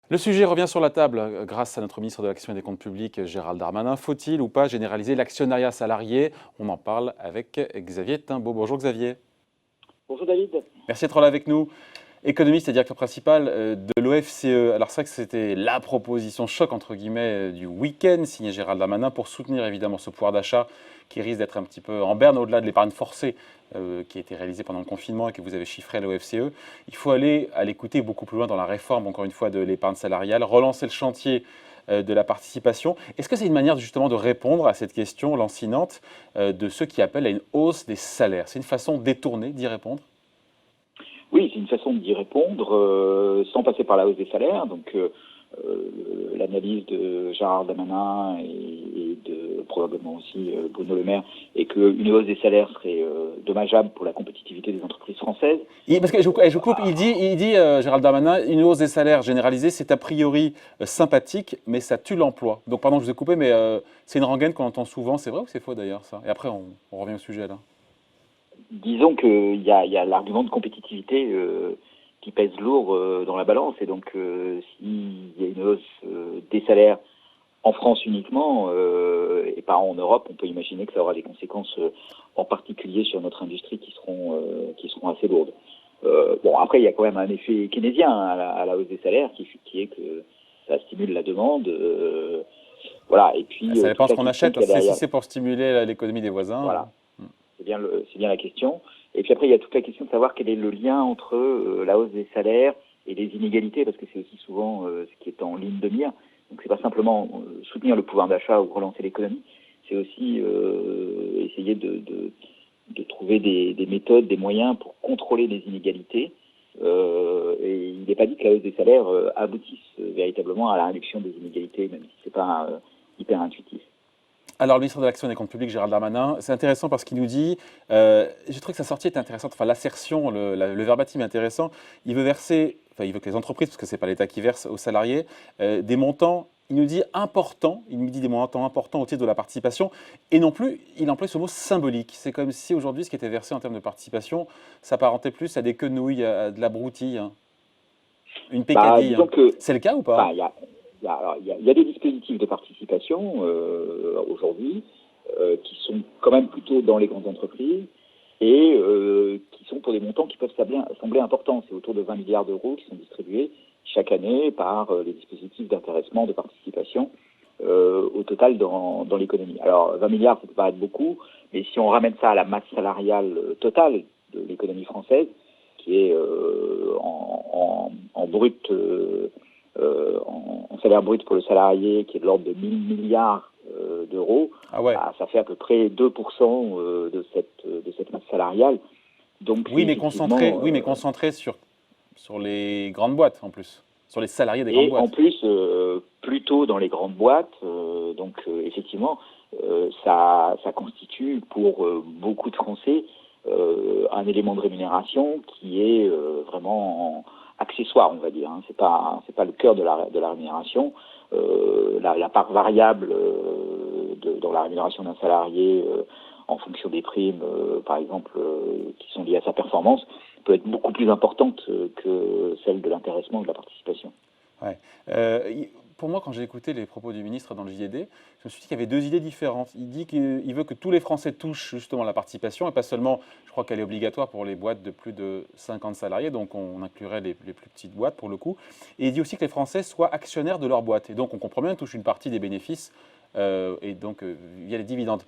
Le sujet revient sur la table grâce à notre ministre de l'Action et des Comptes Publics, Gérald Darmanin. Faut-il ou pas généraliser l'actionnariat salarié? On en parle avec Xavier Timbaud. Bonjour Xavier. Bonjour David. Merci d'être là avec nous. Économiste et directeur principal de l'OFCE. Alors c'est vrai que c'était la proposition choc entre guillemets du week-end signée Gérald Darmanin pour soutenir évidemment ce pouvoir d'achat qui risque d'être un petit peu en berne au-delà de l'épargne forcée qui a été réalisée pendant le confinement et que vous avez chiffré à l'OFCE. Il faut aller à l'écouter beaucoup plus loin dans la réforme encore une fois de l'épargne salariale, relancer le chantier de la participation. Est-ce que c'est une manière justement de répondre à cette question lancinante de ceux qui appellent à une hausse des salaires? C'est une façon détournée d'y répondre? Oui, c'est une façon d'y répondre sans passer par la hausse des salaires. Donc l'analyse de Gérald Darmanin et de probablement aussi Bruno Le Maire est qu'une hausse des salaires serait dommageable pour la compétitivité des entreprises françaises. Parce que je coupe, il dit Gérald Darmanin, une hausse des salaires généralisée, c'est a priori sympathique, mais ça tue l'emploi. Donc pardon, je vous ai coupé, mais c'est une rengaine qu'on entend souvent. C'est vrai ou c'est faux d'ailleurs ça? Et après, on revient au sujet là. Disons qu'il y a l'argument de compétitivité qui pèse lourd dans la balance. Et donc, s'il y a une hausse des salaires en France uniquement et pas en Europe, on peut imaginer que ça aura des conséquences en particulier sur notre industrie qui seront assez lourdes. Bon, après, il y a quand même un effet keynésien à la hausse des salaires qui est que ça stimule la demande. Voilà. Et puis, ça dépend de ce qu'on achète. Si c'est pour stimuler l'économie des voisins. Voilà. C'est bien la question. Et puis après, il y a toute la question de savoir quel est le lien entre la hausse des salaires et les inégalités, parce que c'est aussi souvent ce qui est en ligne de mire. Donc c'est pas simplement soutenir le pouvoir d'achat ou relancer l'économie, c'est aussi essayer de trouver des méthodes, des moyens pour contrôler les inégalités. Et il n'est pas dit que la hausse des salaires aboutisse véritablement à la réduction des inégalités, même si c'est pas hyper intuitif. Alors, le ministre de l'Action et des Comptes Publics, Gérald Darmanin, c'est intéressant parce qu'il nous dit, j'ai trouvé que sa sortie était intéressante, enfin l'assertion, le verbatim est intéressant, il veut que les entreprises, parce que ce n'est pas l'État qui verse aux salariés, des montants, il nous dit importants, il nous dit des montants importants au titre de la participation, et non plus, il emploie ce mot symbolique. C'est comme si aujourd'hui, ce qui était versé en termes de participation, s'apparentait plus à des quenouilles, à de la broutille, hein. Une pécadille. C'est le cas ou pas? Il y a des dispositifs de participation aujourd'hui qui sont quand même plutôt dans les grandes entreprises et qui sont pour des montants qui peuvent sembler importants. C'est autour de 20 milliards d'euros qui sont distribués chaque année par les dispositifs d'intéressement, de participation au total dans l'économie. Alors 20 milliards, ça peut paraître beaucoup, mais si on ramène ça à la masse salariale totale de l'économie française, qui est en brut... en salaire brut pour le salarié qui est de l'ordre de 1000 milliards d'euros, ça fait à peu près 2% de cette masse salariale. Donc, oui, mais concentré sur les grandes boîtes en plus, sur les salariés des grandes boîtes. Et en plus, plutôt dans les grandes boîtes, effectivement, ça constitue pour beaucoup de Français un élément de rémunération qui est vraiment accessoire, on va dire. Hein. C'est pas le cœur de la rémunération. La part variable dans la rémunération d'un salarié en fonction des primes, par exemple, qui sont liées à sa performance, peut être beaucoup plus importante que celle de l'intéressement ou de la participation. Ouais. Pour moi, quand j'ai écouté les propos du ministre dans le JDD, je me suis dit qu'il y avait deux idées différentes. Il dit qu'il veut que tous les Français touchent justement la participation, et pas seulement, je crois qu'elle est obligatoire pour les boîtes de plus de 50 salariés, donc on inclurait les plus petites boîtes pour le coup. Et il dit aussi que les Français soient actionnaires de leur boîte. Et donc on comprend bien qu'ils touchent une partie des bénéfices, et donc via les dividendes.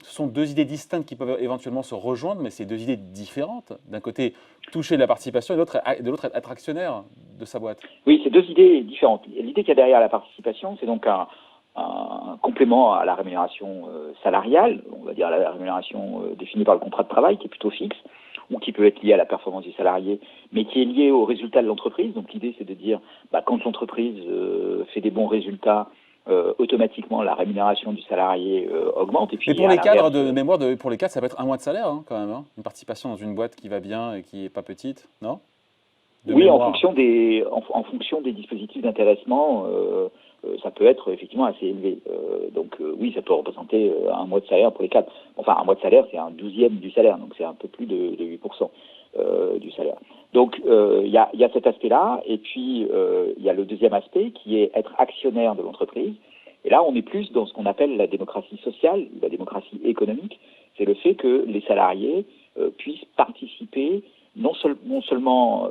Ce sont deux idées distinctes qui peuvent éventuellement se rejoindre, mais c'est deux idées différentes. D'un côté, toucher la participation et de l'autre, être actionnaire de sa boîte. Oui, c'est deux idées différentes. L'idée qu'il y a derrière la participation, c'est donc un complément à la rémunération salariale, on va dire la rémunération définie par le contrat de travail, qui est plutôt fixe, ou qui peut être liée à la performance du salarié, mais qui est liée au résultat de l'entreprise. Donc l'idée, c'est de dire, quand l'entreprise fait des bons résultats, automatiquement la rémunération du salarié augmente. Et puis, mais pour les cadres de mémoire, pour les cadres, ça peut être un mois de salaire hein, quand même, hein, une participation dans une boîte qui va bien et qui n'est pas petite, non? Oui, en fonction des dispositifs d'intéressement, ça peut être effectivement assez élevé. Donc oui, ça peut représenter un mois de salaire pour les cadres. Enfin, un mois de salaire, c'est un 12e du salaire, donc c'est un peu plus de 8% du salaire. Donc il y a cet aspect-là, et puis il y a le deuxième aspect qui est être actionnaire de l'entreprise. Et là, on est plus dans ce qu'on appelle la démocratie sociale, la démocratie économique. C'est le fait que les salariés puissent participer non seulement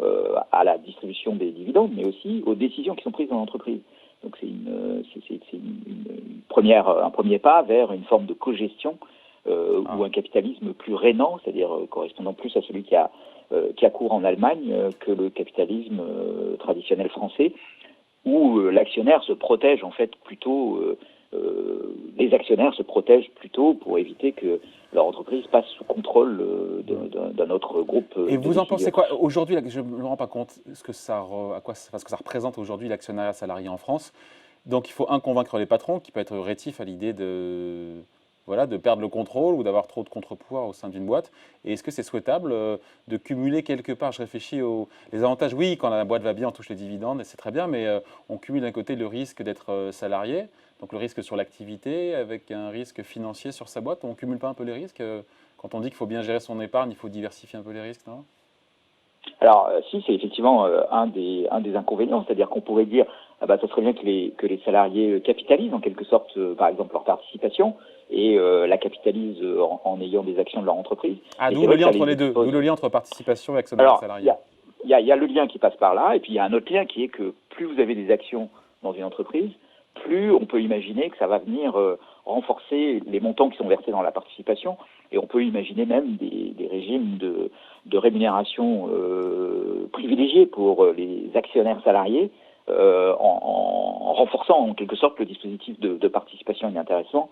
à la distribution des dividendes, mais aussi aux décisions qui sont prises dans l'entreprise. Donc c'est un premier pas vers une forme de cogestion ou un capitalisme plus rénant, c'est-à-dire correspondant plus à celui qui a cours en Allemagne que le capitalisme traditionnel français, où l'actionnaire se protège en fait plutôt, les actionnaires se protègent plutôt pour éviter que leur entreprise passe sous contrôle d'un autre groupe. Et vous en pensez quoi aujourd'hui? Je ne me rends pas compte ce que ça représente aujourd'hui l'actionnariat salarié en France. Donc il faut convaincre les patrons qui peut être rétif à l'idée de perdre le contrôle ou d'avoir trop de contre-pouvoir au sein d'une boîte. Et est-ce que c'est souhaitable de cumuler quelque part? Je réfléchis aux les avantages. Oui, quand la boîte va bien, on touche les dividendes et c'est très bien, mais on cumule d'un côté le risque d'être salarié, donc le risque sur l'activité avec un risque financier sur sa boîte. On ne cumule pas un peu les risques quand on dit qu'il faut bien gérer son épargne, il faut diversifier un peu les risques, non? Alors, si, c'est effectivement un des inconvénients, c'est-à-dire qu'on pourrait dire, ça serait bien que les salariés capitalisent en quelque sorte, par exemple, leur participation, et la capitalisent en ayant des actions de leur entreprise. Ah, d'où le lien entre les deux, d'où le lien entre participation et actionnariat salarié. Il y a le lien qui passe par là, et puis il y a un autre lien qui est que plus vous avez des actions dans une entreprise, plus on peut imaginer que ça va venir renforcer les montants qui sont versés dans la participation, et on peut imaginer même des régimes de rémunération privilégiés pour les actionnaires salariés, en renforçant en quelque sorte le dispositif de participation et d'intéressement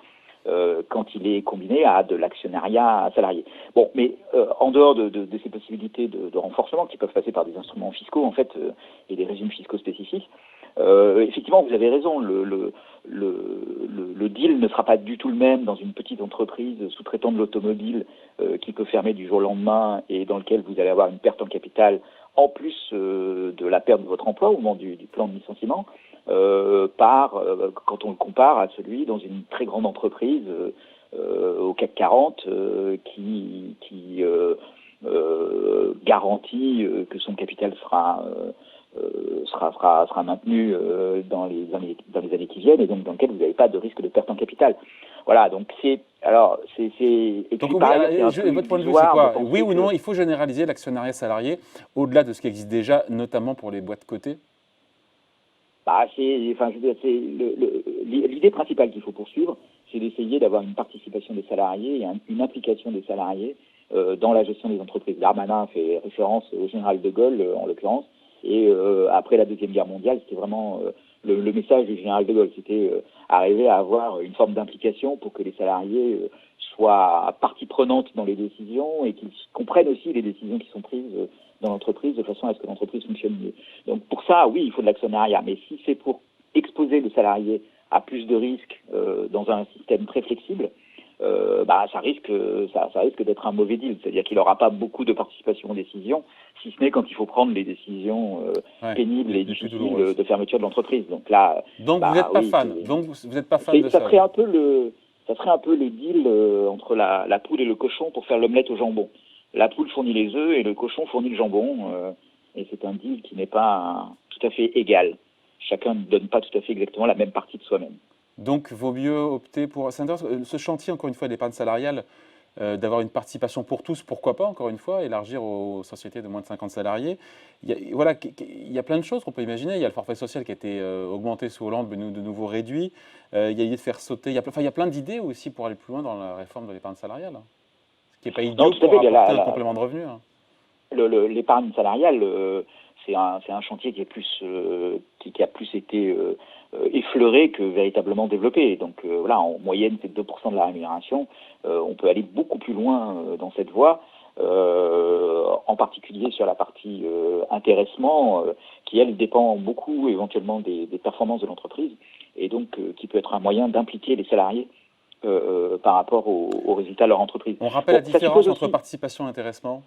quand il est combiné à de l'actionnariat salarié. Bon, mais en dehors de ces possibilités de renforcement qui peuvent passer par des instruments fiscaux en fait et des régimes fiscaux spécifiques, effectivement, vous avez raison. Le deal ne sera pas du tout le même dans une petite entreprise sous-traitant de l'automobile qui peut fermer du jour au lendemain et dans lequel vous allez avoir une perte en capital en plus de la perte de votre emploi au moment du plan de licenciement, quand on le compare à celui dans une très grande entreprise au CAC 40 qui garantit que son capital sera maintenu dans les années qui viennent et donc dans lequel vous n'avez pas de risque de perte en capital. Voilà, donc donc votre point de vue, c'est quoi? Oui ou non, il faut généraliser l'actionnariat salarié au-delà de ce qui existe déjà, notamment pour les boîtes cotées? L'idée principale qu'il faut poursuivre, c'est d'essayer d'avoir une participation des salariés et une implication des salariés dans la gestion des entreprises. Darmanin fait référence au général de Gaulle, en l'occurrence, et après la Deuxième Guerre mondiale, c'était vraiment le message du général de Gaulle, c'était arriver à avoir une forme d'implication pour que les salariés soient partie prenante dans les décisions et qu'ils comprennent aussi les décisions qui sont prises dans l'entreprise de façon à ce que l'entreprise fonctionne mieux. Donc pour ça, oui, il faut de l'actionnariat, mais si c'est pour exposer le salarié à plus de risques dans un système très flexible, ça risque d'être un mauvais deal, c'est-à-dire qu'il n'aura pas beaucoup de participation aux décisions, si ce n'est quand il faut prendre les décisions pénibles et difficiles de fermeture de l'entreprise. Donc là, vous n'êtes pas fan. Donc vous n'êtes pas fan de ça. Ça serait un peu le deal entre la poule et le cochon pour faire l'omelette au jambon. La poule fournit les œufs et le cochon fournit le jambon, et c'est un deal qui n'est pas tout à fait égal. Chacun ne donne pas tout à fait exactement la même partie de soi-même. Donc, vaut mieux opter pour ce chantier, encore une fois, d'épargne salariale, d'avoir une participation pour tous, pourquoi pas, encore une fois, élargir aux sociétés de moins de 50 salariés. Il y a plein de choses qu'on peut imaginer. Il y a le forfait social qui a été augmenté sous Hollande, mais de nouveau réduit. Il y a l'idée de faire sauter. Il y a plein d'idées aussi pour aller plus loin dans la réforme de l'épargne salariale. Ce qui n'est pas idiot pour apporter un complément de revenu. L'épargne salariale, c'est un chantier qui a plus été effleuré que véritablement développé. Donc en moyenne, c'est 2% de la rémunération. On peut aller beaucoup plus loin dans cette voie, en particulier sur la partie intéressement, qui, elle, dépend beaucoup éventuellement des performances de l'entreprise, et donc qui peut être un moyen d'impliquer les salariés par rapport aux résultats de leur entreprise. On rappelle la différence entre participation et intéressement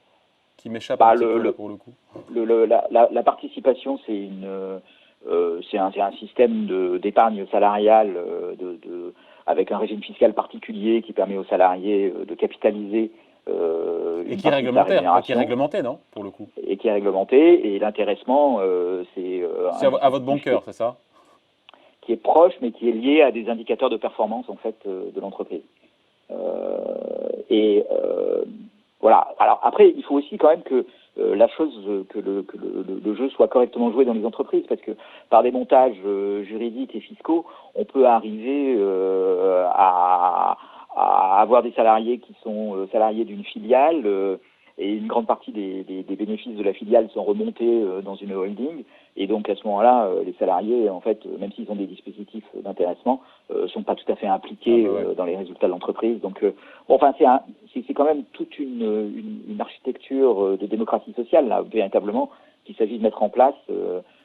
qui m'échappe un petit peu là pour le coup. La participation, c'est C'est un système d'épargne salariale avec un régime fiscal particulier qui permet aux salariés de capitaliser Et une qui est partie de sa réglementaire, qui est rémunération réglementé, non, pour le coup? et qui est réglementé. Et l'intéressement, c'est C'est un à votre bon dispositif cœur, c'est ça? qui est proche, mais qui est lié à des indicateurs de performance en fait de l'entreprise. Et voilà. Alors après, il faut aussi quand même que la chose, que le jeu soit correctement joué dans les entreprises, parce que par des montages juridiques et fiscaux, on peut arriver à avoir des salariés qui sont salariés d'une filiale et une grande partie des bénéfices de la filiale sont remontés dans une holding. Et donc à ce moment-là, les salariés, en fait, même s'ils ont des dispositifs d'intéressement, sont pas tout à fait impliqués Ah bah ouais. dans les résultats de l'entreprise. Donc, bon, enfin, c'est quand même toute une architecture de démocratie sociale, là, véritablement, qu'il s'agit de mettre en place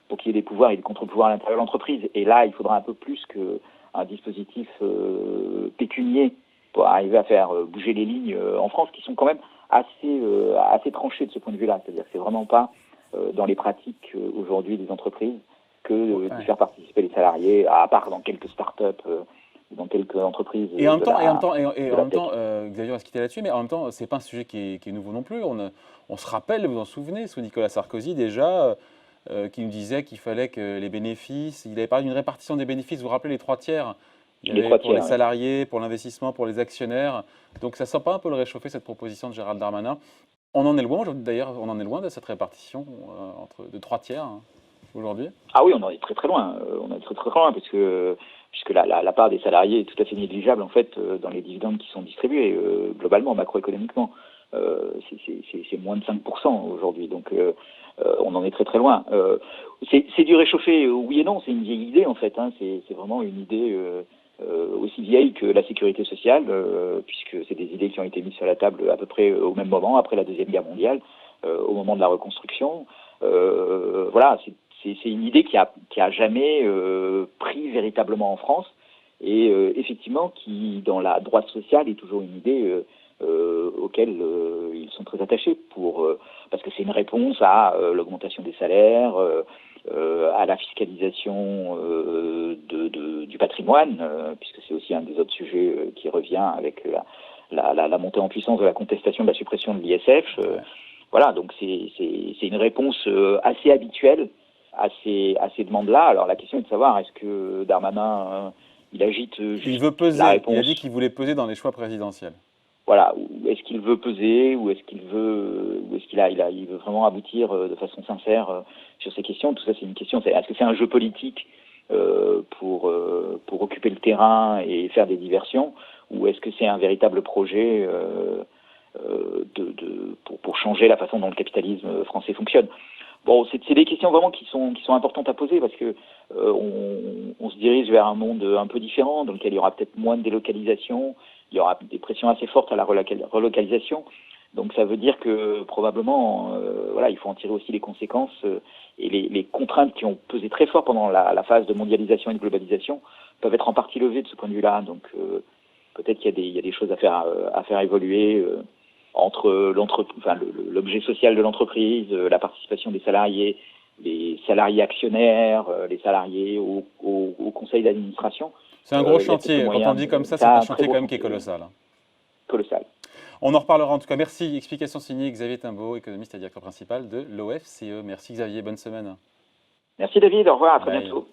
pour qu'il y ait des pouvoirs et des contre-pouvoirs à l'intérieur de l'entreprise. Et là, il faudra un peu plus qu'un dispositif pécunier pour arriver à faire bouger les lignes en France, qui sont quand même assez tranchées de ce point de vue-là. C'est-à-dire que c'est vraiment pas dans les pratiques aujourd'hui des entreprises que Ouais. de faire participer les salariés, à part dans quelques startups, dans quelques entreprises Et en même temps, de la tech. Xavier va se quitter là-dessus, mais en même temps, c'est pas un sujet qui est nouveau non plus. On se rappelle, vous vous en souvenez, sous Nicolas Sarkozy déjà, qui nous disait qu'il fallait que les bénéfices, il avait parlé d'une répartition des bénéfices, vous vous rappelez les 3 tiers? Il y Les avait trois pour les tiers, oui. salariés, pour l'investissement, pour les actionnaires. Donc ça sent pas un peu le réchauffer, cette proposition de Gérald Darmanin? On en est loin aujourd'hui, d'ailleurs, on en est loin de cette répartition de 3 tiers hein, aujourd'hui. Ah oui, on en est très très loin. On en est très très loin puisque la part des salariés est tout à fait négligeable en fait dans les dividendes qui sont distribués globalement, macroéconomiquement. C'est moins de 5% aujourd'hui, donc on en est très très loin. C'est du réchauffé, oui et non, c'est une vieille idée en fait. Hein, c'est vraiment une idée aussi vieille que la sécurité sociale, puisque c'est des idées qui ont été mises sur la table à peu près au même moment, après la Deuxième Guerre mondiale, au moment de la reconstruction. Voilà, c'est une idée qui a jamais pris véritablement en France et effectivement qui, dans la droite sociale, est toujours une idée auxquelles ils sont très attachés parce que c'est une réponse à l'augmentation des salaires, à la fiscalisation du patrimoine, puisque c'est aussi un des autres sujets qui revient avec la montée en puissance de la contestation de la suppression de l'ISF. Voilà, donc c'est une réponse assez habituelle à ces demandes-là. Alors la question est de savoir, est-ce que Darmanin, il agite Il juste veut peser, la réponse, il a dit qu'il voulait peser dans les choix présidentiels. voilà, ou est-ce qu'il veut peser, ou est-ce qu'il veut vraiment aboutir de façon sincère sur ces questions? Tout ça, c'est une question. Est-ce que c'est un jeu politique pour occuper le terrain et faire des diversions, ou est-ce que c'est un véritable projet pour changer la façon dont le capitalisme français fonctionne? Bon, c'est des questions vraiment qui sont importantes à poser parce que on se dirige vers un monde un peu différent dans lequel il y aura peut-être moins de délocalisation, il y aura des pressions assez fortes à la relocalisation. Donc ça veut dire que probablement, voilà, il faut en tirer aussi les conséquences et les contraintes qui ont pesé très fort pendant la phase de mondialisation et de globalisation peuvent être en partie levées de ce point de vue-là. Donc peut-être qu'il y a des choses à faire évoluer. Entre l'objet social de l'entreprise, la participation des salariés, les salariés actionnaires, les salariés au conseil d'administration. C'est un gros chantier. Quand on dit comme ça, c'est un chantier quand même qui est colossal. Colossal. On en reparlera en tout cas. Merci. Explication signée Xavier Timbaud, économiste et directeur principal de l'OFCE. Merci Xavier, bonne semaine. Merci David, au revoir, à très Bye. bientôt.